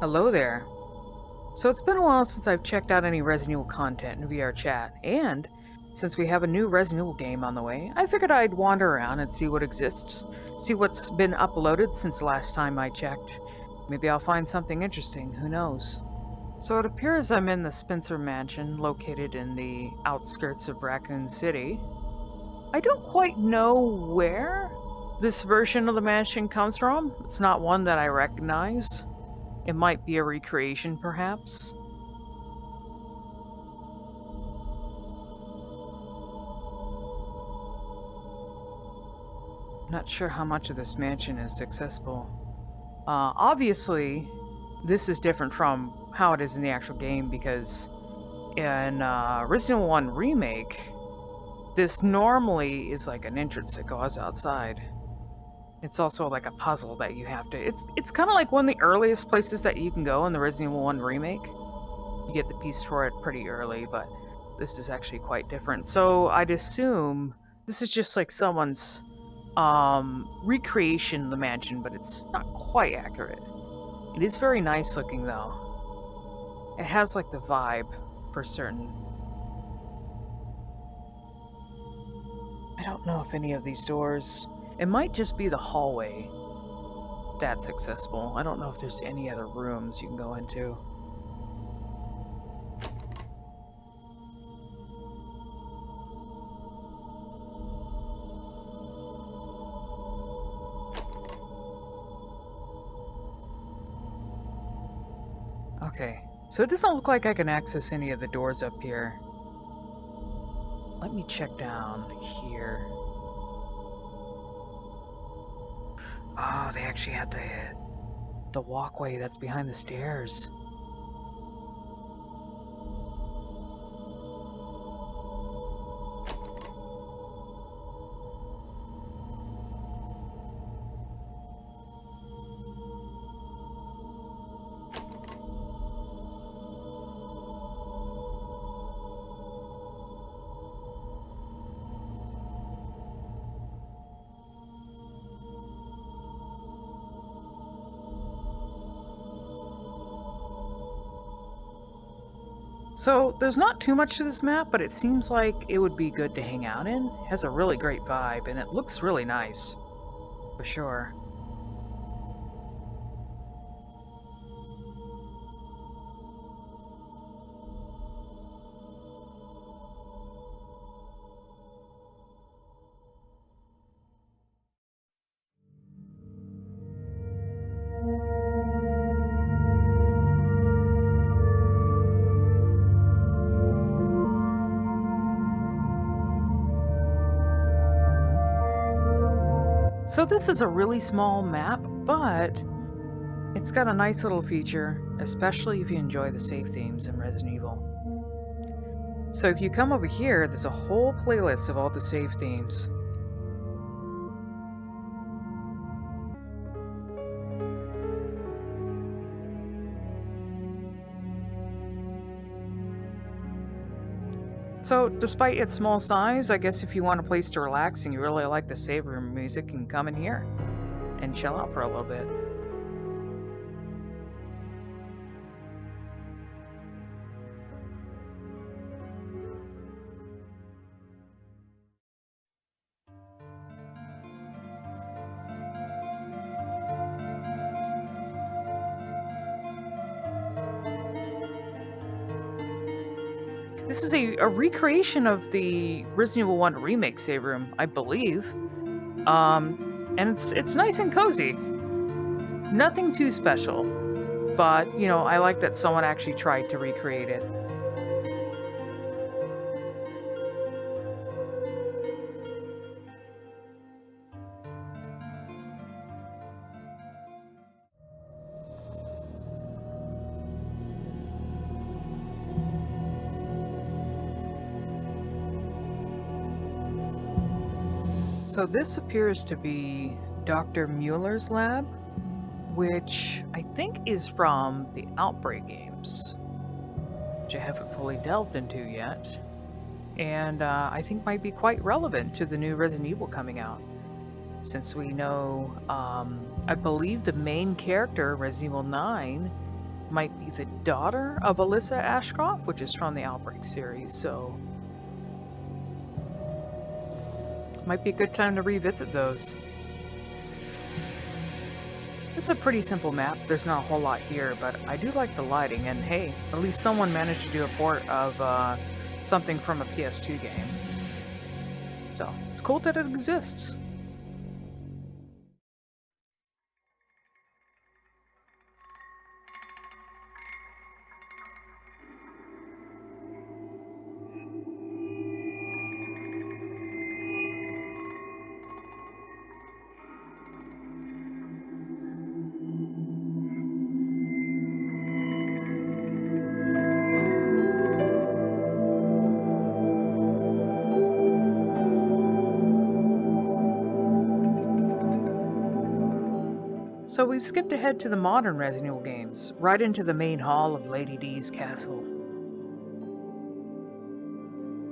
Hello there. So it's been a while since I've checked out any Resident Evil content in VRChat, and since we have a new Resident Evil game on the way, I figured I'd wander around and see what exists, see what's been uploaded since the last time I checked. Maybe I'll find something interesting, who knows. So it appears I'm in the Spencer Mansion, located in the outskirts of Raccoon City. I don't quite know where this version of the mansion comes from. It's not one that I recognize. It might be a recreation, perhaps. Not sure how much of this mansion is accessible. Obviously, this is different from how it is in the actual game because in Resident Evil 1 Remake, this normally is like an entrance that goes outside. It's also like a puzzle that you have to... It's kind of like one of the earliest places that you can go in the Resident Evil 1 Remake. You get the piece for it pretty early, but this is actually quite different. So I'd assume this is just like someone's recreation of the mansion, but it's not quite accurate. It is very nice looking, though. It has like the vibe, for certain. I don't know if any of these doors... It might just be the hallway that's accessible. I don't know if there's any other rooms you can go into. Okay, so it doesn't look like I can access any of the doors up here. Let me check down here. Oh, they actually had the walkway that's behind the stairs. So, there's not too much to this map, but it seems like it would be good to hang out in. It has a really great vibe, and it looks really nice. For sure. So this is a really small map, but it's got a nice little feature, especially if you enjoy the save themes in Resident Evil. So if you come over here, there's a whole playlist of all the save themes. So, despite its small size, I guess if you want a place to relax and you really like the save room music, you can come in here and chill out for a little bit. This is a recreation of the Resident Evil 1 Remake save room, I believe. And it's nice and cozy. Nothing too special, but, you know, I like that someone actually tried to recreate it. So this appears to be Dr. Mueller's lab, which I think is from the Outbreak games, which I haven't fully delved into yet, and I think might be quite relevant to the new Resident Evil coming out, since we know, I believe the main character, Resident Evil 9, might be the daughter of Alyssa Ashcroft, which is from the Outbreak series, so might be a good time to revisit those. It's a pretty simple map, there's not a whole lot here, but I do like the lighting, and hey, at least someone managed to do a port of something from a PS2 game. So, it's cool that it exists. So we've skipped ahead to the modern Resident Evil games, right into the main hall of Lady D's castle.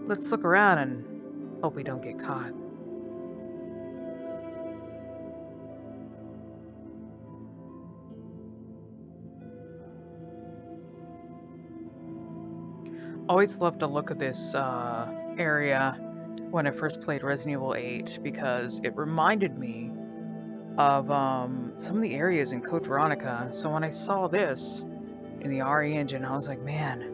Let's look around and hope we don't get caught. Always loved the look of this area when I first played Resident Evil 8 because it reminded me of some of the areas in Code Veronica. So when I saw this in the RE engine, I was like, man,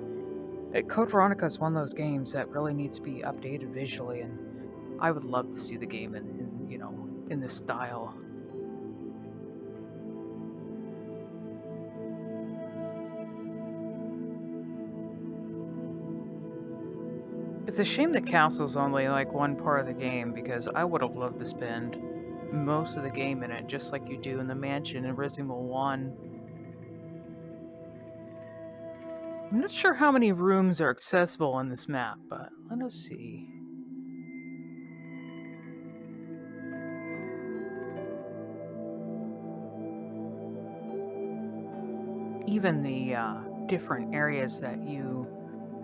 Code Veronica is one of those games that really needs to be updated visually, and I would love to see the game in this style. It's a shame the castle's only like one part of the game, because I would have loved to spend most of the game in it, just like you do in the mansion in Resident Evil 1. I'm not sure how many rooms are accessible in this map, but let us see. Even the different areas that you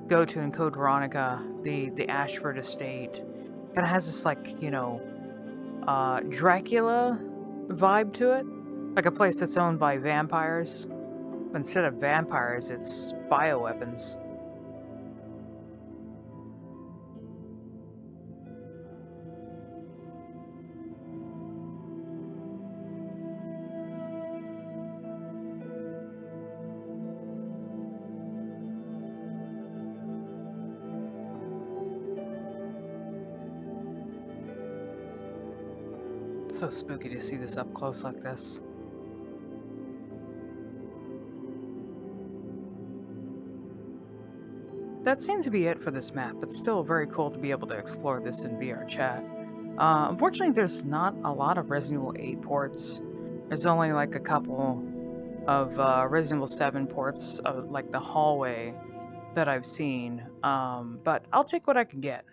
go to in Code Veronica, the Ashford estate, kind of has this like, Dracula vibe to it. Like a place that's owned by vampires. But instead of vampires, it's bioweapons. It's so spooky to see this up close like this. That seems to be it for this map, but still very cool to be able to explore this in VRChat. Unfortunately, there's not a lot of Resident Evil 8 ports. There's only like a couple of Resident Evil 7 ports of like the hallway that I've seen, but I'll take what I can get.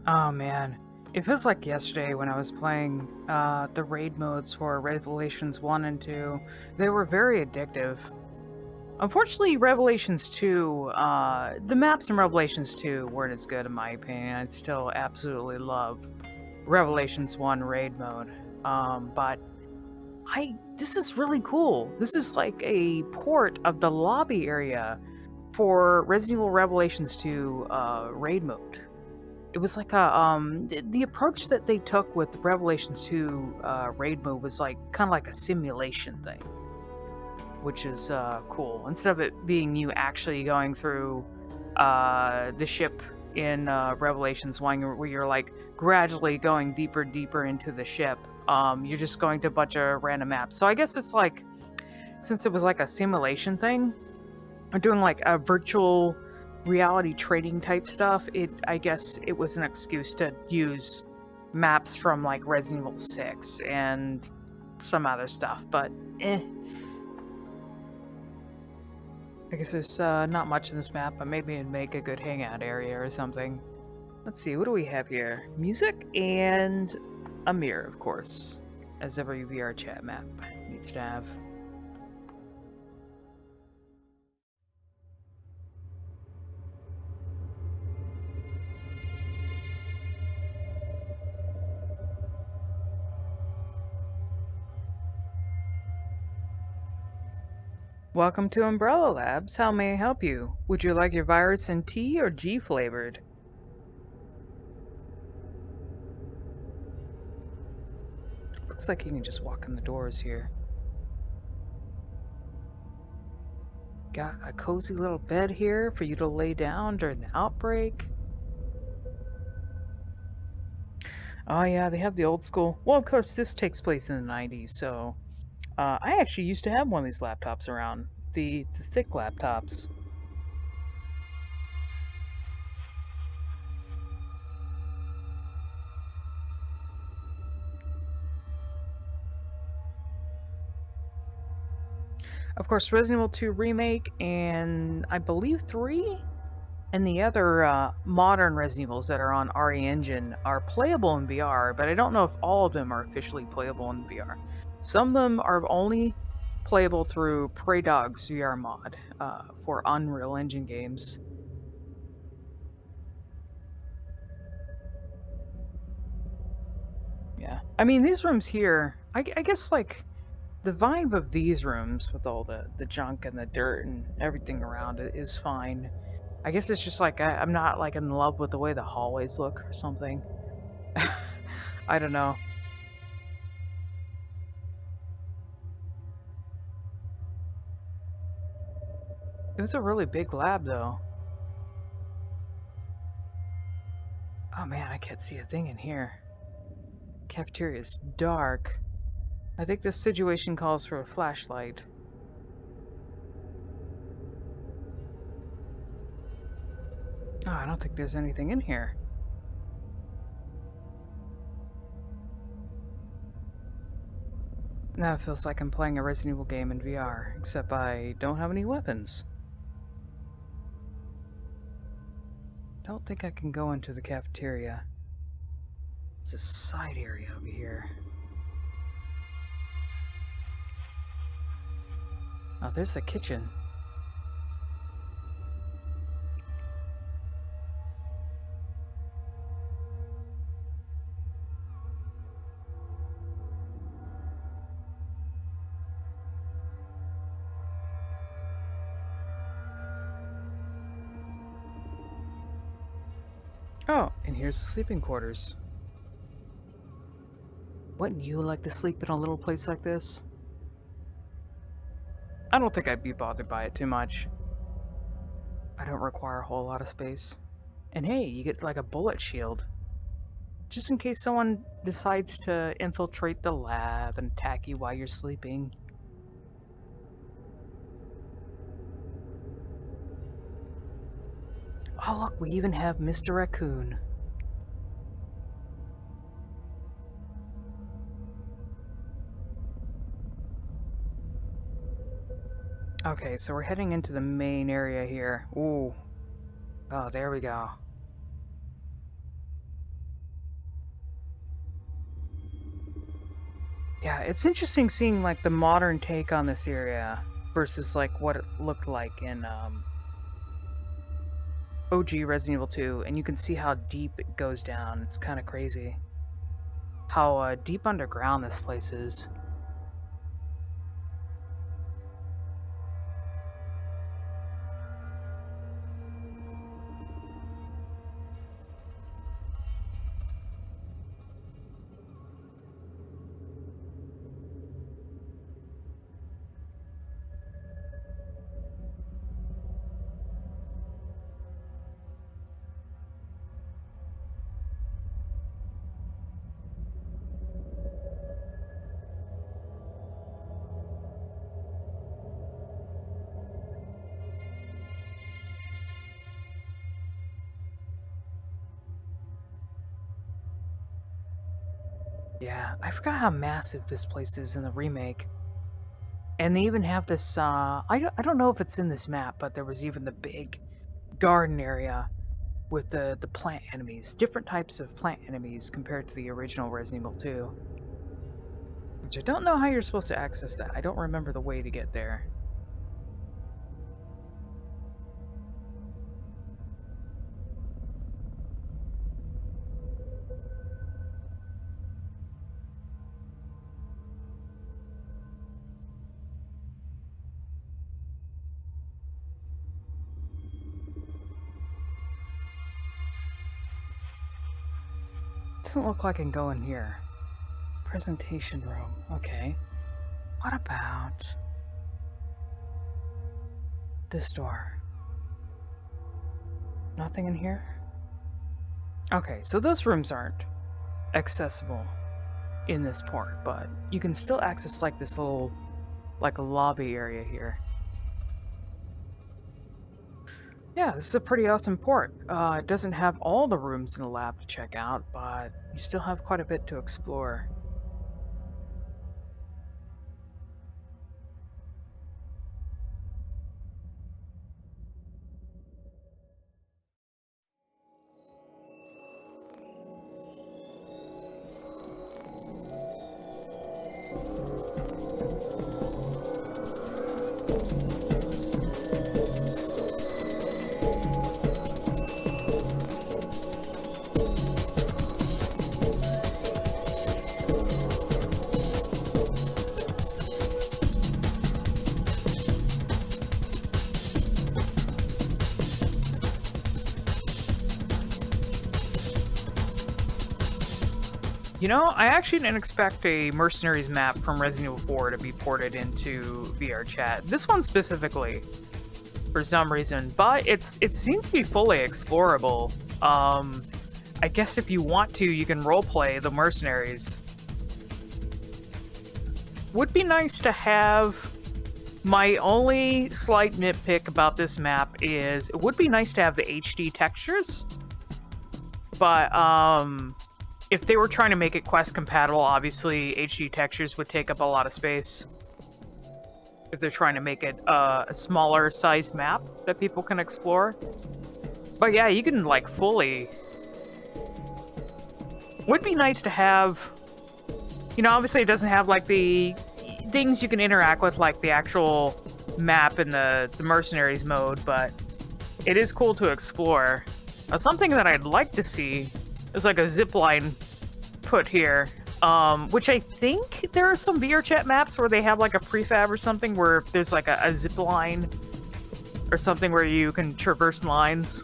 Oh man, it feels like yesterday when I was playing the raid modes for Revelations 1 and 2. They were very addictive. Unfortunately, Revelations 2, the maps in Revelations 2 weren't as good in my opinion. I'd still absolutely love Revelations 1 raid mode. But this is really cool. This is like a port of the lobby area for Resident Evil Revelations 2 raid mode. It was like the approach that they took with the Revelations 2 raid mode was like kind of like a simulation thing, which is cool. Instead of it being you actually going through the ship in Revelations 1, where you're like gradually going deeper and deeper into the ship, you're just going to a bunch of random maps. So I guess it's like, since it was like a simulation thing, I'm doing like a virtual reality trading type stuff, I guess it was an excuse to use maps from like Resident Evil 6 and some other stuff, but I guess there's not much in this map, but maybe it'd make a good hangout area or something. Let's see, what do we have here? Music and a mirror, of course. as every VRChat map needs to have. Welcome to Umbrella Labs. How may I help you? Would you like your virus in tea or G flavored? Looks like you can just walk in the doors here. Got a cozy little bed here for you to lay down during the outbreak. Oh yeah, they have the old school. Well, of course, this takes place in the 90s, so I actually used to have one of these laptops around. The thick laptops. Of course, Resident Evil 2 Remake and I believe 3 and the other modern Resident Evils that are on RE Engine are playable in VR, but I don't know if all of them are officially playable in VR. Some of them are only playable through Prey Dog's VR mod for Unreal Engine games. Yeah. I mean, these rooms here, I guess, like, the vibe of these rooms with all the junk and the dirt and everything around it is fine. I guess it's just like I'm not like in love with the way the hallways look or something. I don't know. It was a really big lab though. Oh man, I can't see a thing in here. Cafeteria is dark. I think this situation calls for a flashlight. Oh, I don't think there's anything in here. Now it feels like I'm playing a Resident Evil game in VR, except I don't have any weapons. Don't think I can go into the cafeteria. It's a side area over here. Oh, there's the kitchen. Oh, and here's the sleeping quarters. Wouldn't you like to sleep in a little place like this? I don't think I'd be bothered by it too much. I don't require a whole lot of space. And hey, you get like a bullet shield. Just in case someone decides to infiltrate the lab and attack you while you're sleeping. Oh look, we even have Mr. Raccoon. Okay, so we're heading into the main area here. Ooh. Oh, there we go. Yeah, it's interesting seeing like the modern take on this area versus like what it looked like in OG Resident Evil 2, and you can see how deep it goes down. It's kind of crazy how deep underground this place is. Yeah, I forgot how massive this place is in the remake. And they even have this, I don't know if it's in this map, but there was even the big garden area with the plant enemies. Different types of plant enemies compared to the original Resident Evil 2. which I don't know how you're supposed to access that. I don't remember the way to get there. Doesn't look like I can go in here. Presentation room. Okay. What about this door? Nothing in here? Okay, so those rooms aren't accessible in this port, but you can still access like this little, like a lobby area here. Yeah, this is a pretty awesome port. It doesn't have all the rooms in the lab to check out, but you still have quite a bit to explore. You know, I actually didn't expect a Mercenaries map from Resident Evil 4 to be ported into VRChat. This one specifically, for some reason, but it seems to be fully explorable. I guess if you want to, you can roleplay the Mercenaries. Would be nice to have... My only slight nitpick about this map is it would be nice to have the HD textures, but if they were trying to make it quest compatible, obviously HD textures would take up a lot of space. If they're trying to make it a smaller sized map that people can explore. But yeah, you can like fully... Would be nice to have... You know, obviously it doesn't have like the things you can interact with like the actual map in the Mercenaries mode, but it is cool to explore. Something that I'd like to see is like a zipline put here, which I think there are some VRChat maps where they have like a prefab or something where there's like a zip line or something where you can traverse lines.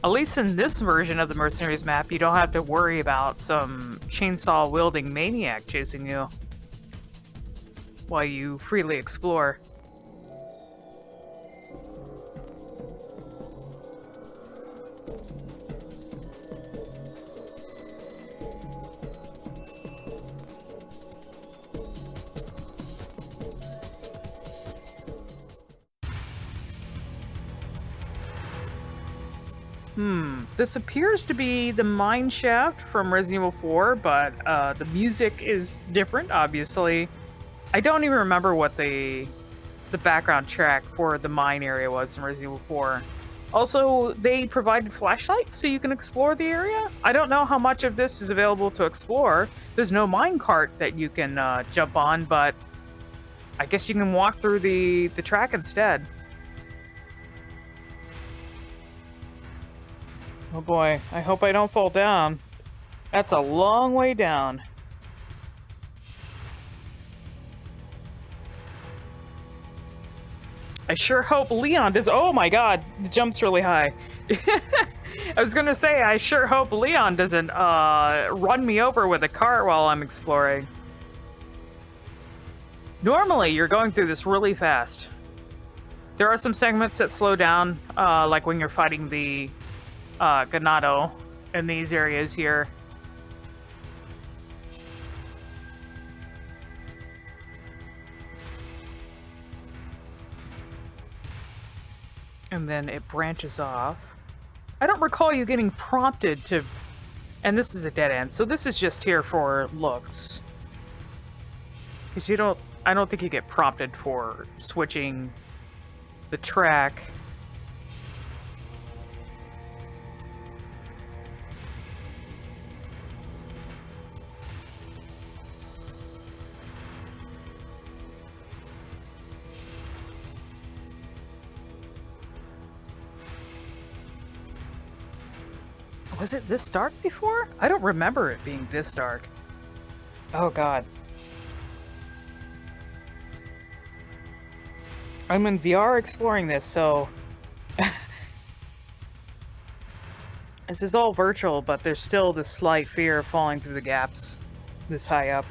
At least in this version of the Mercenaries map, you don't have to worry about some chainsaw-wielding maniac chasing you while you freely explore. This appears to be the Mineshaft from Resident Evil 4, but the music is different, obviously. I don't even remember what the background track for the mine area was in Resident Evil 4. Also, they provided flashlights so you can explore the area. I don't know how much of this is available to explore. There's no minecart that you can jump on, but I guess you can walk through the track instead. Oh boy, I hope I don't fall down. That's a long way down. I sure hope Leon does. Oh my god, the jump's really high. I was gonna say, I sure hope Leon doesn't run me over with a cart while I'm exploring. Normally, you're going through this really fast. There are some segments that slow down, like when you're fighting the Ganado in these areas here. And then it branches off. I don't recall you getting prompted to... And this is a dead end, so this is just here for looks. Because you don't... I don't think you get prompted for switching the track. Was it this dark before? I don't remember it being this dark. Oh god. I'm in VR exploring this, so... This is all virtual, but there's still this slight fear of falling through the gaps this high up.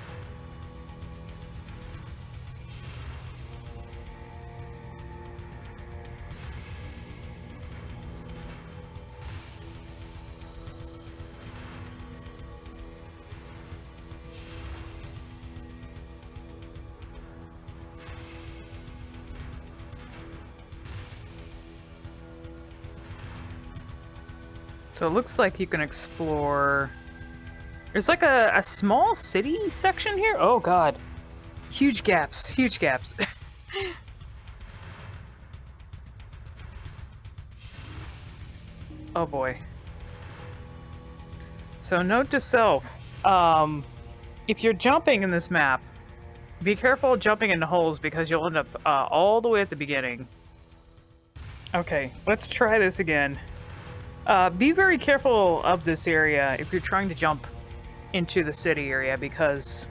So it looks like you can explore... There's like a small city section here? Oh god. Huge gaps, huge gaps. Oh boy. So note to self, if you're jumping in this map, be careful jumping into holes because you'll end up all the way at the beginning. Okay, let's try this again. Be very careful of this area if you're trying to jump into the city area because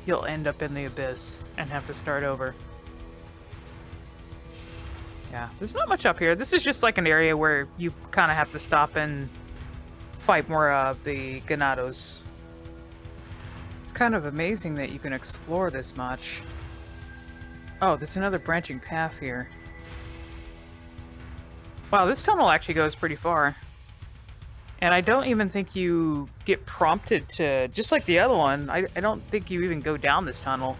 you'll end up in the abyss and have to start over. Yeah, there's not much up here. This is just like an area where you kind of have to stop and fight more of the Ganados. It's kind of amazing that you can explore this much. Oh, there's another branching path here. Wow, this tunnel actually goes pretty far. And I don't even think you get prompted to... Just like the other one, I don't think you even go down this tunnel.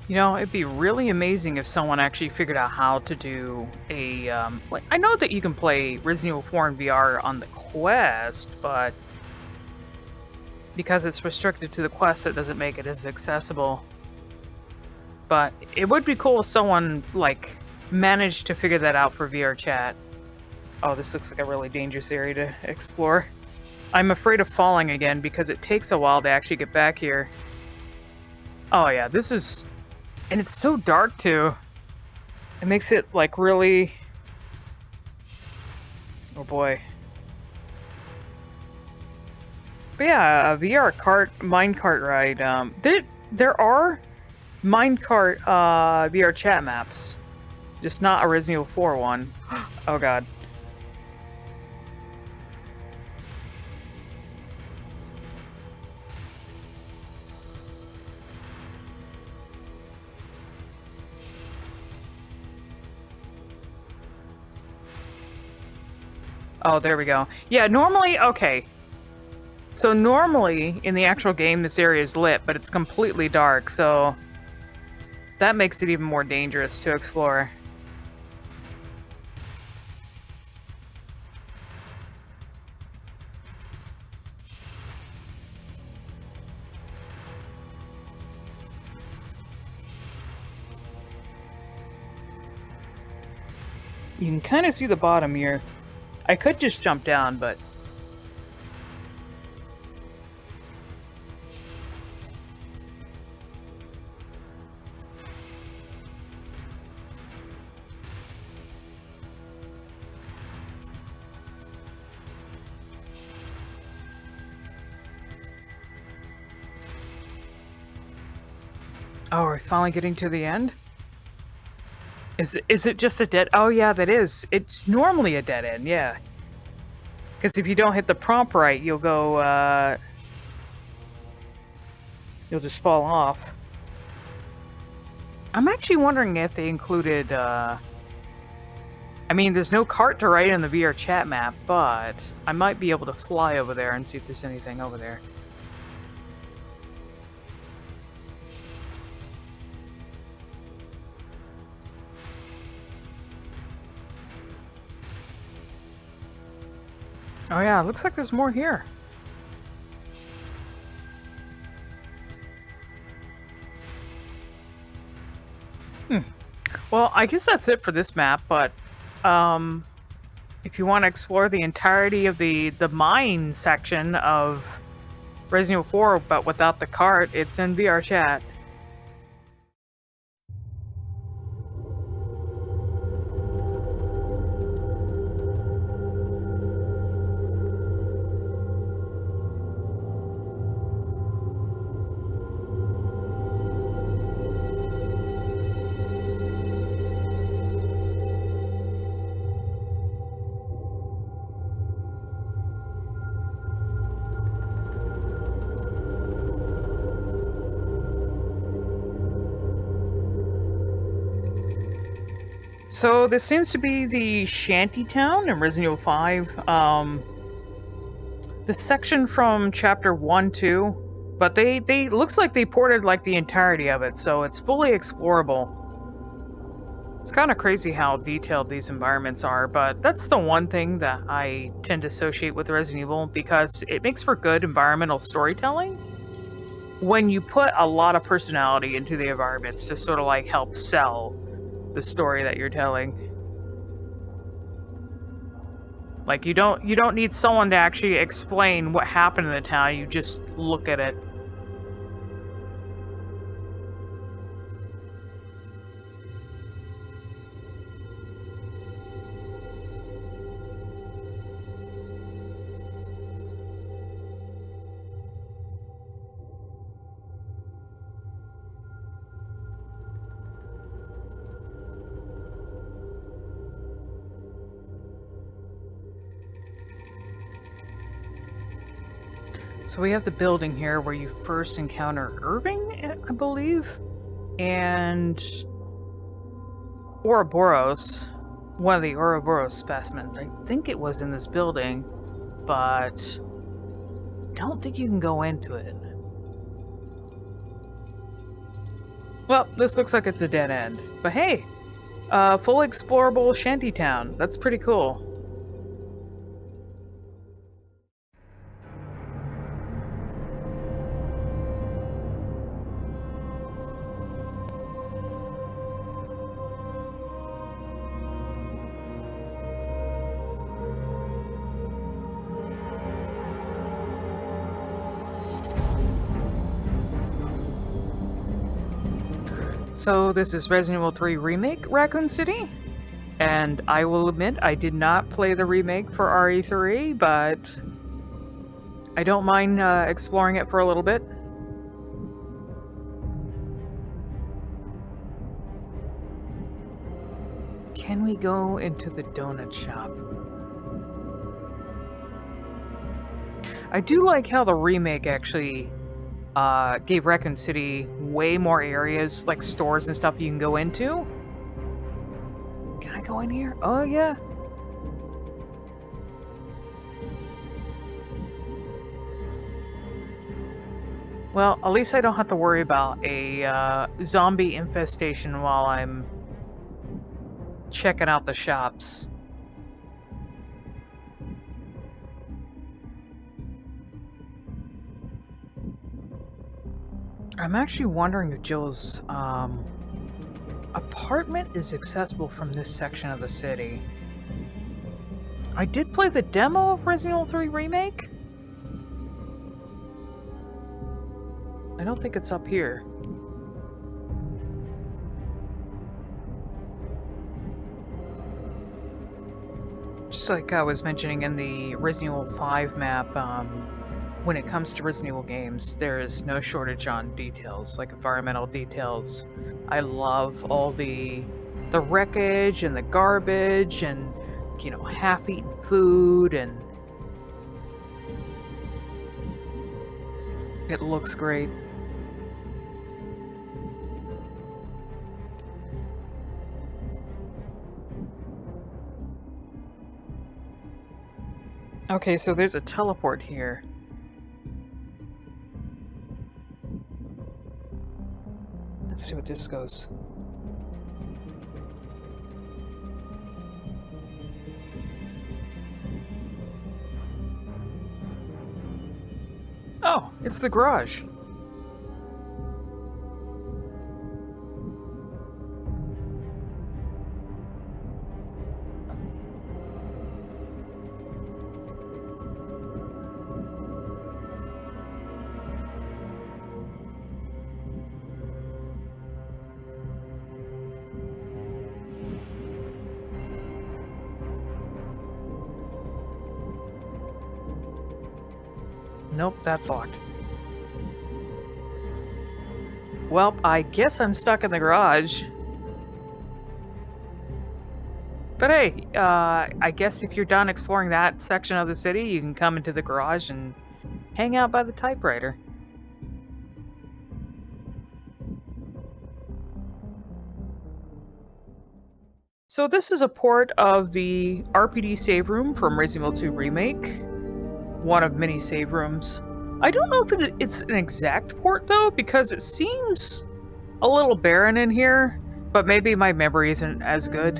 You know, it'd be really amazing if someone actually figured out how to do a... I know that you can play Resident Evil 4 in VR on the Quest, but... because it's restricted to the Quest, that doesn't make it as accessible. But it would be cool if someone, like... managed to figure that out for VRChat. Oh, this looks like a really dangerous area to explore. I'm afraid of falling again because it takes a while to actually get back here. Oh yeah, this is... and it's so dark too. It makes it like really... oh boy. But yeah, a VR minecart ride. There are minecart VRChat maps. Just not a Resident Evil 4 one. Oh god. Oh, there we go. Yeah, normally, okay. So normally, in the actual game, this area is lit, but it's completely dark, so... that makes it even more dangerous to explore. You can kind of see the bottom here. I could just jump down, but... oh, we're finally getting to the end? Is it just a dead... oh yeah, that is. It's normally a dead end, yeah. Because if you don't hit the prompt right, you'll go, you'll just fall off. I'm actually wondering if they included, I mean, there's no cart to ride in the VRChat map, but I might be able to fly over there and see if there's anything over there. Oh yeah, looks like there's more here. Well, I guess that's it for this map, but if you want to explore the entirety of the mine section of Resident Evil 4, but without the cart, it's in VRChat. So this seems to be the shanty town in Resident Evil 5. The section from chapter 1, 2. But they looks like they ported like the entirety of it, so it's fully explorable. It's kind of crazy how detailed these environments are, but that's the one thing that I tend to associate with Resident Evil because it makes for good environmental storytelling. When you put a lot of personality into the environments to sort of like help sell the story that you're telling. Like you don't need someone to actually explain what happened in the town, you just look at it. So we have the building here where you first encounter Irving, I believe, and Ouroboros, one of the Ouroboros specimens. I think it was in this building, but don't think you can go into it. Well, this looks like it's a dead end, but hey, full explorable shantytown. That's pretty cool. So this is Resident Evil 3 Remake Raccoon City, and I will admit I did not play the remake for RE3, but I don't mind exploring it for a little bit. Can we go into the donut shop? I do like how the remake actually gave Raccoon City way more areas, like stores and stuff you can go into. Can I go in here? Oh, yeah. Well, at least I don't have to worry about a zombie infestation while I'm checking out the shops. I'm actually wondering if Jill's apartment is accessible from this section of the city. I did play the demo of Resident Evil 3 Remake. I don't think it's up here. Just like I was mentioning in the Resident Evil 5 map, when it comes to Resident Evil games, there is no shortage on details, like environmental details. I love all the wreckage and the garbage and, you know, half-eaten food, and it looks great. Okay, so there's a teleport here. Let's see what this goes. Oh, it's the garage. Nope, that's locked. Well, I guess I'm stuck in the garage. But hey, I guess if you're done exploring that section of the city, you can come into the garage and hang out by the typewriter. So this is a port of the RPD Save Room from Resident Evil 2 Remake. One of many save rooms. I don't know if it's an exact port though, because it seems a little barren in here, but maybe my memory isn't as good.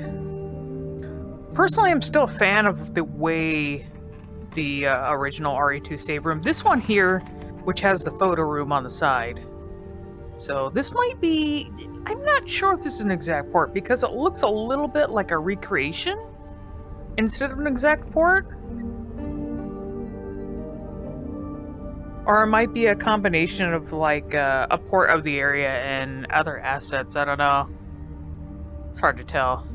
Personally, I'm still a fan of the way the original RE2 save room. This one here, which has the photo room on the side. So this might be... I'm not sure if this is an exact port, because it looks a little bit like a recreation instead of an exact port. Or it might be a combination of like a port of the area and other assets. I don't know. It's hard to tell.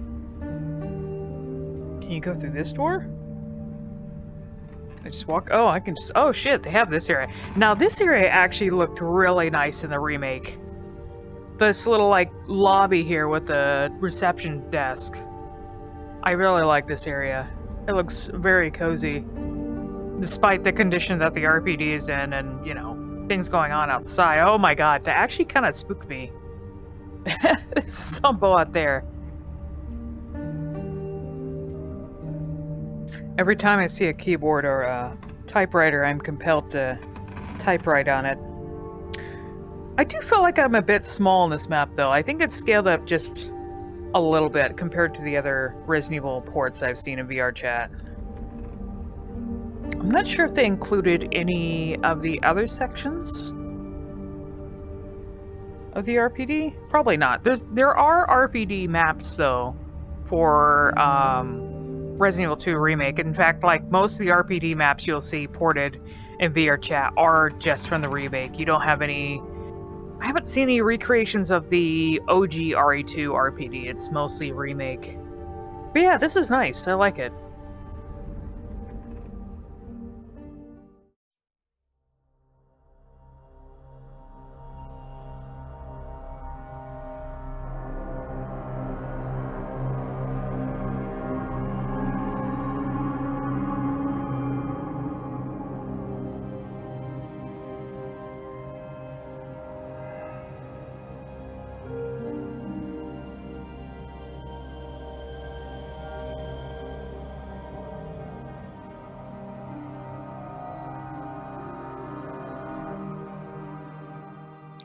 Can you go through this door? Can I just walk? Oh, I can just... Oh shit, they have this area. Now this area actually looked really nice in the remake. This little like lobby here with the reception desk. I really like this area. It looks very cozy. Despite the condition that the RPD is in and, you know, things going on outside. Oh my god, that actually kind of spooked me. There's a zombo out there. Every time I see a keyboard or a typewriter, I'm compelled to typewrite on it. I do feel like I'm a bit small in this map, though. I think it's scaled up just a little bit compared to the other Resident Evil ports I've seen in VRChat. I'm not sure if they included any of the other sections of the RPD. Probably not. There are RPD maps though for Resident Evil 2 Remake. In fact, like most of the RPD maps you'll see ported in VRChat are just from the remake. You don't have any... I haven't seen any recreations of the OG RE2 RPD. It's mostly remake. But yeah, this is nice. I like it.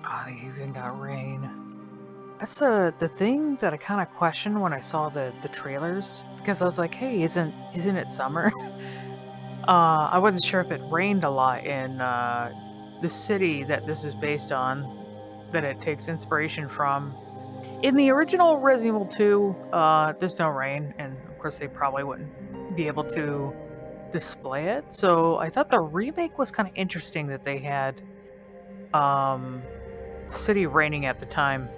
Oh, they even got rain. That's the thing that I kind of questioned when I saw the trailers, because I was like, hey, isn't it summer? I wasn't sure if it rained a lot in the city that this is based on, that it takes inspiration from. In the original Resident Evil 2, there's no rain, and of course they probably wouldn't be able to display it. So I thought the remake was kind of interesting that they had city raining at the time.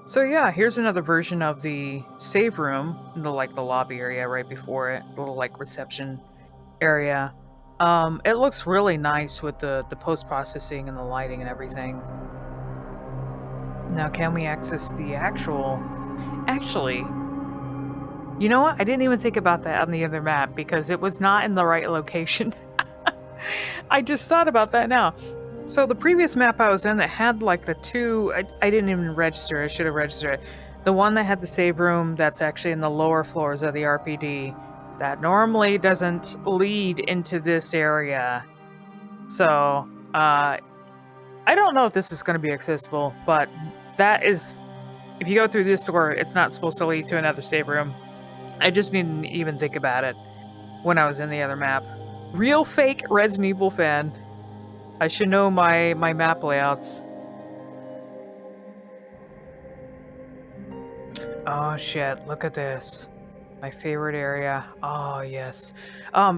So yeah, here's another version of the save room, the lobby area right before it, little like reception area. It looks really nice with the post-processing and the lighting and everything. Now, can we access the actual... Actually, you know what? I didn't even think about that on the other map because it was not in the right location. I just thought about that now. So the previous map I was in that had like the two... I didn't even register. I should have registered it. The one that had the save room that's actually in the lower floors of the RPD. That normally doesn't lead into this area. So, I don't know if this is going to be accessible, but that is... If you go through this door, it's not supposed to lead to another save room. I just didn't even think about it when I was in the other map. Real fake Resident Evil fan. I should know my map layouts. Oh shit, look at this. My favorite area. Oh yes.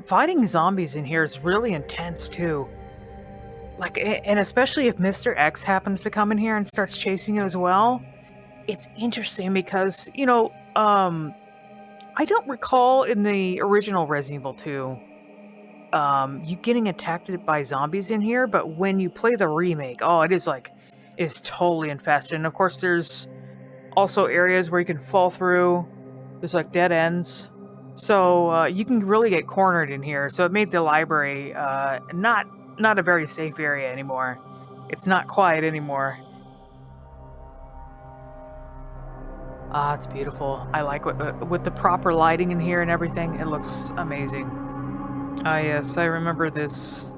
Fighting zombies in here is really intense too. Like, and especially if Mr. X happens to come in here and starts chasing you as well. It's interesting because, you know, I don't recall in the original Resident Evil 2 you getting attacked by zombies in here, but when you play the remake, oh, it is like, it's totally infested. And of course, there's also areas where you can fall through. There's like dead ends. So you can really get cornered in here. So it made the library not a very safe area anymore. It's not quiet anymore. Ah, it's beautiful. I like with the proper lighting in here and everything. It looks amazing. Ah, yes, I remember this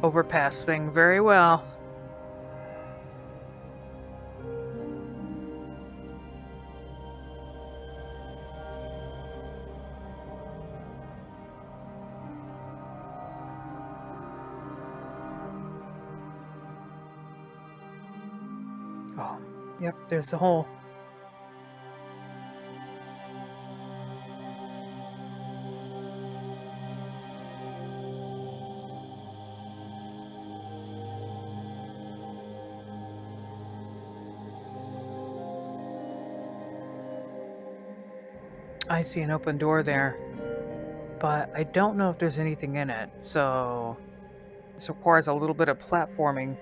overpass thing very well. Oh, yep, there's the hole. I see an open door there, but I don't know if there's anything in it, so this requires a little bit of platforming.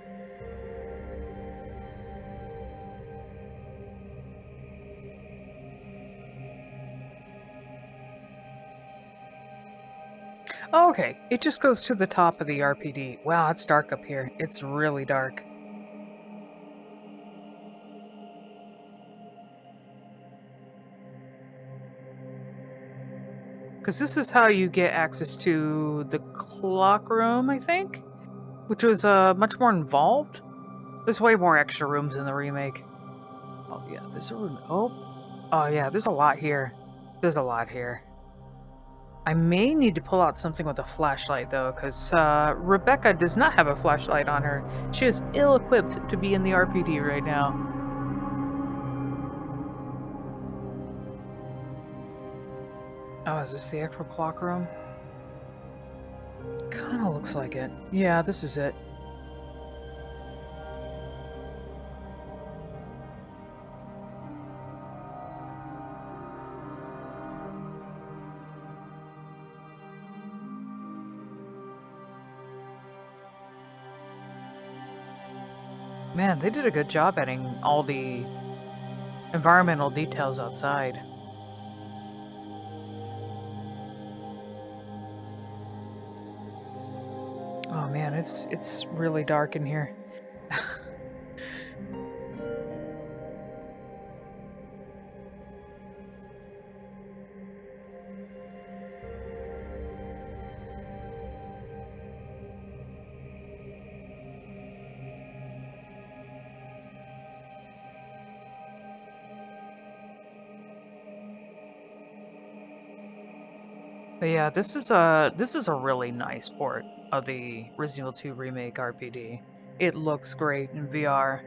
Oh, okay, it just goes to the top of the RPD. Wow, it's dark up here. It's really dark. Because this is how you get access to the clock room, I think? Which was much more involved. There's way more extra rooms in the remake. Oh, yeah, there's a room. Oh, yeah, there's a lot here. There's a lot here. I may need to pull out something with a flashlight, though, because Rebecca does not have a flashlight on her. She is ill-equipped to be in the RPD right now. Oh, is this the actual clock room? Kinda looks like it. Yeah, this is it. Man, they did a good job adding all the environmental details outside. Oh man, it's really dark in here. But yeah, this is a really nice port of the Resident Evil 2 Remake RPD. It looks great in VR.